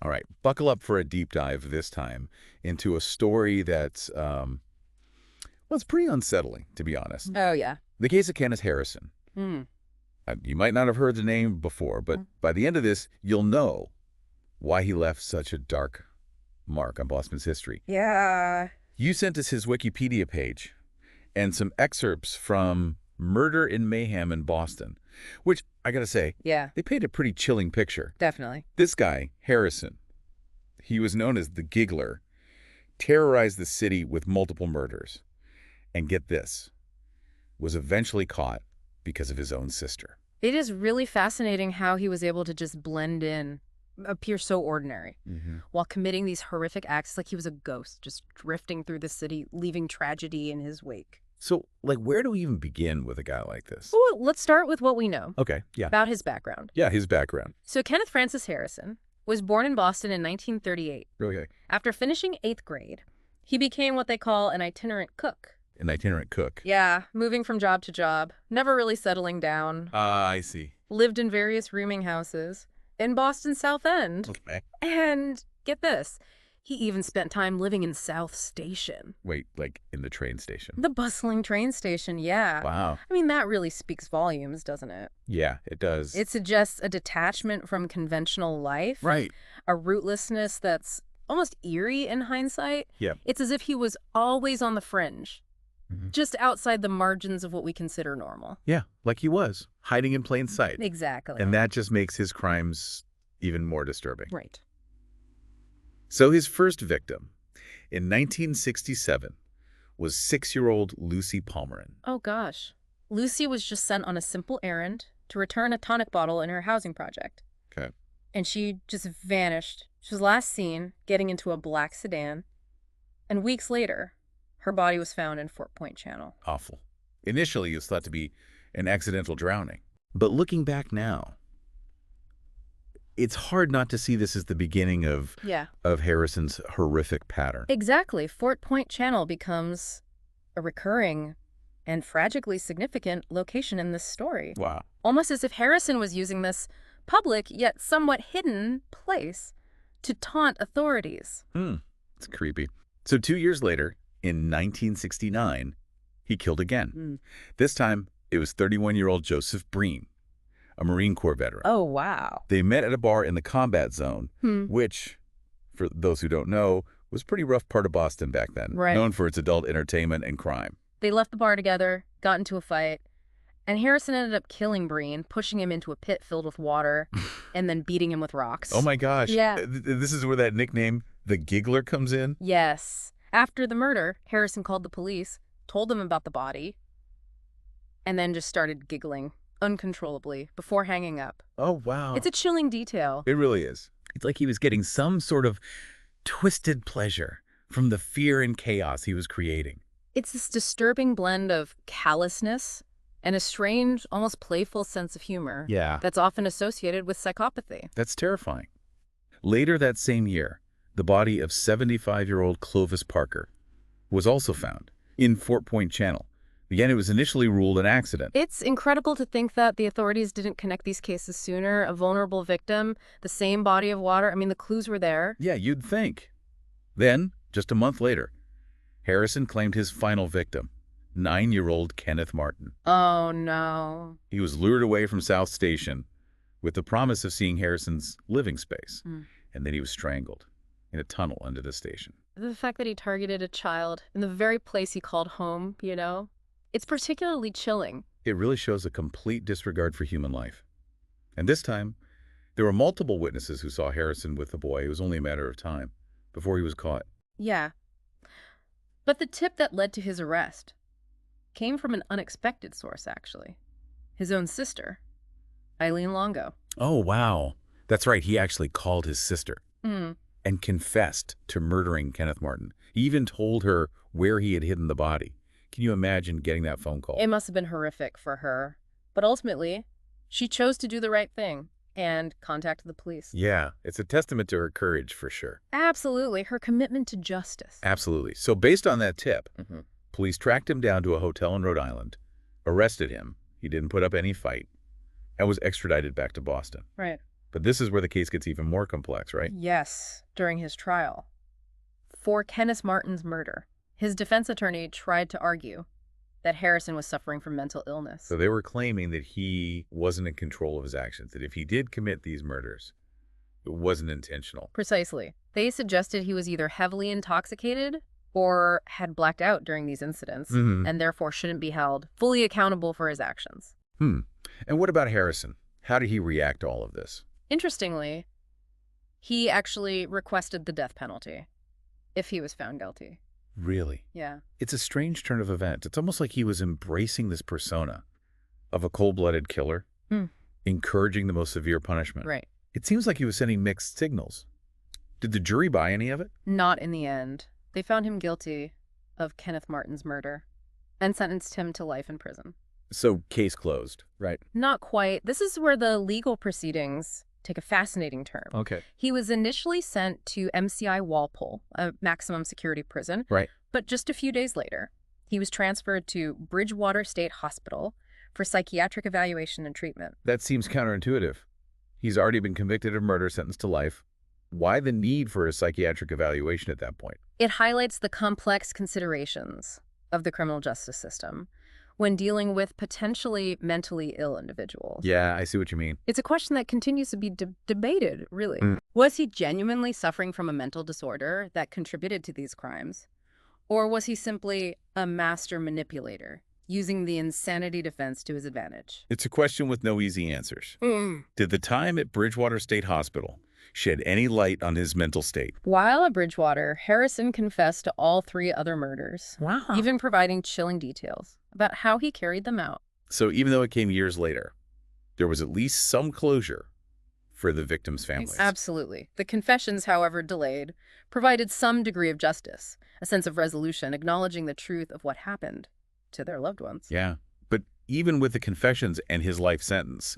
All right, buckle up for a deep dive this time into a story that's, well, it's pretty unsettling, to be honest. Oh, yeah. The case of Kenneth Harrison. Hmm. You might not have heard the name before, but by the end of this, you'll know why he left such a dark mark on Boston's history. Yeah. You sent us his Wikipedia page and some excerpts from Murder in Mayhem in Boston, which, I gotta say, Yeah, they paint a pretty chilling picture. definitely. This guy, Harrison, he was known as the Giggler, terrorized the city with multiple murders. And get this, was eventually caught because of his own sister. It is really fascinating how he was able to just blend in, appear so ordinary, while committing these horrific acts like he was a ghost, just drifting through the city, leaving tragedy in his wake. So, like, where do we even begin with a guy like this? Well, let's start with what we know Okay, yeah. about his background. Yeah, his background. So Kenneth Francis Harrison was born in Boston in 1938. Really, After finishing 8th grade, he became what they call an itinerant cook. an itinerant cook. Yeah, moving from job to job, never really settling down. I see. Lived in various rooming houses in Boston's South End. Okay. And get this, he even spent time living in South Station. Wait, like in the train station? The bustling train station, yeah. Wow. I mean, that really speaks volumes, doesn't it? Yeah, it does. It suggests a detachment from conventional life. right. A rootlessness that's almost eerie in hindsight. Yeah. It's as if he was always on the fringe, just outside the margins of what we consider normal. Yeah, like he was, hiding in plain sight. Exactly. And that just makes his crimes even more disturbing. Right. So his first victim in 1967 was 6-year-old Lucy Palmerin. Oh, gosh. Lucy was just sent on a simple errand to return a tonic bottle in her housing project. Okay. And she just vanished. She was last seen getting into a black sedan. And weeks later, her body was found in Fort Point Channel. Awful. Initially, it was thought to be an accidental drowning. But looking back now, it's hard not to see this as the beginning of Harrison's horrific pattern. Exactly. Fort Point Channel becomes a recurring and tragically significant location in this story. Wow. Almost as if Harrison was using this public yet somewhat hidden place to taunt authorities. It's creepy. So 2 years later, in 1969, he killed again. This time, it was 31-year-old Joseph Breen, a Marine Corps veteran. Oh, wow. They met at a bar in the combat zone, which, for those who don't know, was a pretty rough part of Boston back then, Right. known for its adult entertainment and crime. They left the bar together, got into a fight, and Harrison ended up killing Breen, pushing him into a pit filled with water, and then beating him with rocks. Oh my gosh. Yeah. This is where that nickname, the Giggler, comes in? Yes. After the murder, Harrison called the police, told them about the body, and then just started giggling uncontrollably before hanging up. Oh, wow. It's a chilling detail. It really is. It's like he was getting some sort of twisted pleasure from the fear and chaos he was creating. It's this disturbing blend of callousness and a strange, almost playful sense of humor Yeah. that's often associated with psychopathy. That's terrifying. Later that same year, the body of 75-year-old Clovis Parker was also found in Fort Point Channel. Again, it was initially ruled an accident. It's incredible to think that the authorities didn't connect these cases sooner. A vulnerable victim, the same body of water. I mean, the clues were there. Yeah, you'd think. Then, just a month later, Harrison claimed his final victim, 9-year-old Kenneth Martin. Oh, no. He was lured away from South Station with the promise of seeing Harrison's living space, and then he was strangled in a tunnel under the station. The fact that he targeted a child in the very place he called home, you know, it's particularly chilling. It really shows a complete disregard for human life. And this time, there were multiple witnesses who saw Harrison with the boy. It was only a matter of time before he was caught. Yeah. But the tip that led to his arrest came from an unexpected source, actually. His own sister, Eileen Longo. Oh, wow. That's right. He actually called his sister Hmm. and confessed to murdering Kenneth Martin. He even told her where he had hidden the body. Can you imagine getting that phone call? It must have been horrific for her. But ultimately, she chose to do the right thing and contacted the police. Yeah, it's a testament to her courage for sure. Absolutely. Her commitment to justice. Absolutely. So based on that tip, police tracked him down to a hotel in Rhode Island, arrested him. He didn't put up any fight, and was extradited back to Boston. Right. But this is where the case gets even more complex, right? Yes, during his trial. For Kenneth Martin's murder, his defense attorney tried to argue that Harrison was suffering from mental illness. So they were claiming that he wasn't in control of his actions, that if he did commit these murders, it wasn't intentional. Precisely. They suggested he was either heavily intoxicated or had blacked out during these incidents, and therefore shouldn't be held fully accountable for his actions. And what about Harrison? How did he react to all of this? Interestingly, he actually requested the death penalty if he was found guilty. Really? Yeah. It's a strange turn of events. It's almost like he was embracing this persona of a cold-blooded killer, encouraging the most severe punishment. Right. It seems like he was sending mixed signals. Did the jury buy any of it? Not in the end. They found him guilty of Kenneth Martin's murder and sentenced him to life in prison. So, case closed, right? Not quite. This is where the legal proceedings take a fascinating turn. Okay. He was initially sent to MCI Walpole, a maximum security prison. Right. But just a few days later, he was transferred to Bridgewater State Hospital for psychiatric evaluation and treatment. That seems counterintuitive. He's already been convicted of murder, sentenced to life. Why the need for a psychiatric evaluation at that point? It highlights the complex considerations of the criminal justice system when dealing with potentially mentally ill individuals. Yeah, I see what you mean. It's a question that continues to be debated, really. Was he genuinely suffering from a mental disorder that contributed to these crimes? Or was he simply a master manipulator, using the insanity defense to his advantage? It's a question with no easy answers. Did the time at Bridgewater State Hospital shed any light on his mental state? While at Bridgewater, Harrison confessed to all 3 other murders, Wow. even providing chilling details about how he carried them out. So even though it came years later, there was at least some closure for the victims' families. Absolutely. The confessions, however delayed, provided some degree of justice, a sense of resolution, acknowledging the truth of what happened to their loved ones. Yeah. But even with the confessions and his life sentence,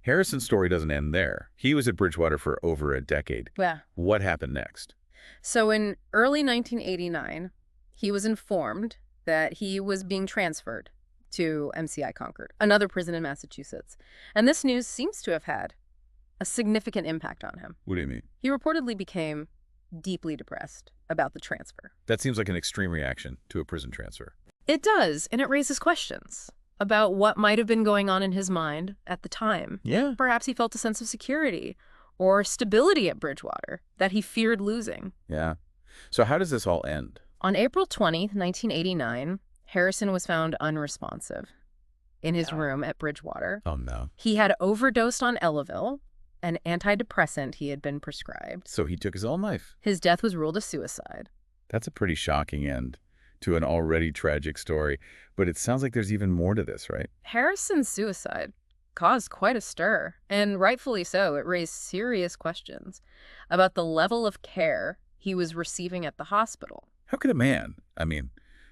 Harrison's story doesn't end there. He was at Bridgewater for over a decade. Yeah. What happened next? So in early 1989, he was informed that he was being transferred to MCI Concord, another prison in Massachusetts. And this news seems to have had a significant impact on him. What do you mean? He reportedly became deeply depressed about the transfer. That seems like an extreme reaction to a prison transfer. It does, and it raises questions about what might have been going on in his mind at the time. Yeah. Perhaps he felt a sense of security or stability at Bridgewater that he feared losing. Yeah. So how does this all end? On April 20, 1989, Harrison was found unresponsive in his room at Bridgewater. Oh, no. He had overdosed on Elavil, an antidepressant he had been prescribed. So he took his own life. His death was ruled a suicide. That's a pretty shocking end to an already tragic story. But it sounds like there's even more to this, right? Harrison's suicide caused quite a stir, and rightfully so. It raised serious questions about the level of care he was receiving at the hospital. How could a man,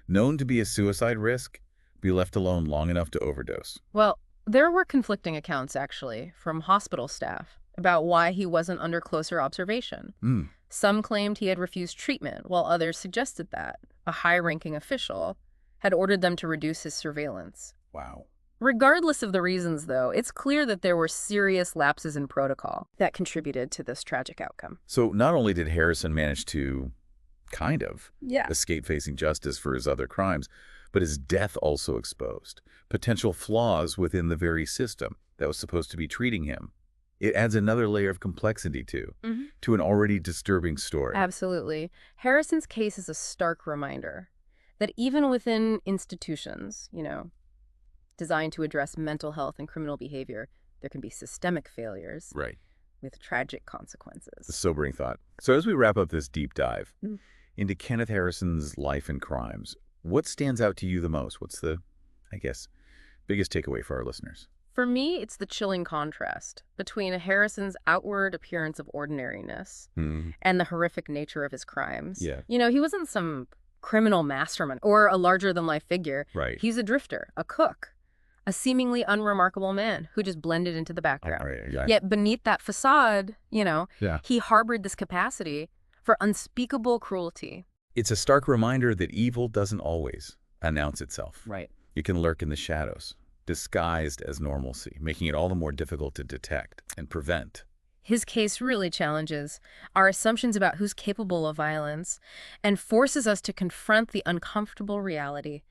known to be a suicide risk, be left alone long enough to overdose? Well, there were conflicting accounts, actually, from hospital staff about why he wasn't under closer observation. Some claimed he had refused treatment, while others suggested that a high-ranking official had ordered them to reduce his surveillance. Wow. Regardless of the reasons, though, it's clear that there were serious lapses in protocol that contributed to this tragic outcome. So not only did Harrison manage to Yeah. escape facing justice for his other crimes, but his death also exposed potential flaws within the very system that was supposed to be treating him. It adds another layer of complexity to an already disturbing story. Absolutely. Harrison's case is a stark reminder that even within institutions, designed to address mental health and criminal behavior, there can be systemic failures Right. with tragic consequences. A sobering thought. So as we wrap up this deep dive into Kenneth Harrison's life and crimes, what stands out to you the most? What's the, biggest takeaway for our listeners? For me, it's the chilling contrast between Harrison's outward appearance of ordinariness and the horrific nature of his crimes. Yeah. He wasn't some criminal mastermind or a larger-than-life figure. Right. He's a drifter, a cook, a seemingly unremarkable man who just blended into the background. Right, yeah. Yet beneath that facade, he harbored this capacity for unspeakable cruelty. It's a stark reminder that evil doesn't always announce itself. Right. It can lurk in the shadows, disguised as normalcy, making it all the more difficult to detect and prevent. His case really challenges our assumptions about who's capable of violence and forces us to confront the uncomfortable reality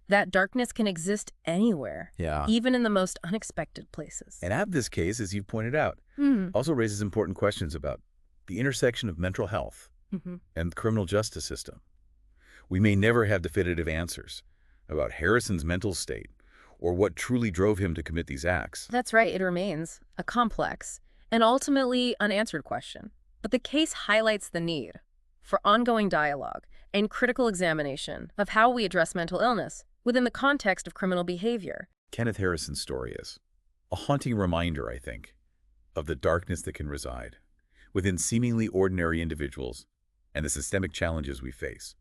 that darkness can exist anywhere, Yeah. even in the most unexpected places. And this case, as you've pointed out, Mm. also raises important questions about the intersection of mental health Hmm. and the criminal justice system. We may never have definitive answers about Harrison's mental state or what truly drove him to commit these acts. That's right, it remains a complex and ultimately unanswered question. But the case highlights the need for ongoing dialogue and critical examination of how we address mental illness within the context of criminal behavior. Kenneth Harrison's story is a haunting reminder, I think, of the darkness that can reside within seemingly ordinary individuals and the systemic challenges we face.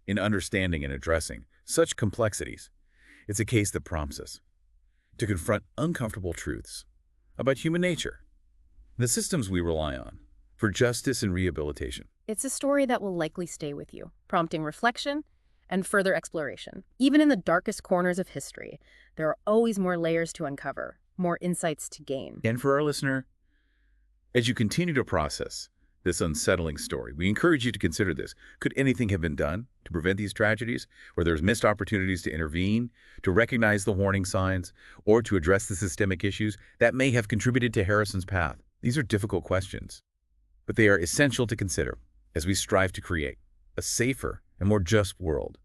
In understanding and addressing such complexities, it's a case that prompts us to confront uncomfortable truths about human nature, the systems we rely on for justice and rehabilitation. It's a story that will likely stay with you, prompting reflection and further exploration. Even in the darkest corners of history, there are always more layers to uncover, more insights to gain. And for our listener, as you continue to process this unsettling story, we encourage you to consider this. Could anything have been done to prevent these tragedies, where there's missed opportunities to intervene, to recognize the warning signs, or to address the systemic issues that may have contributed to Harrison's path? These are difficult questions, but they are essential to consider as we strive to create a safer and more just world.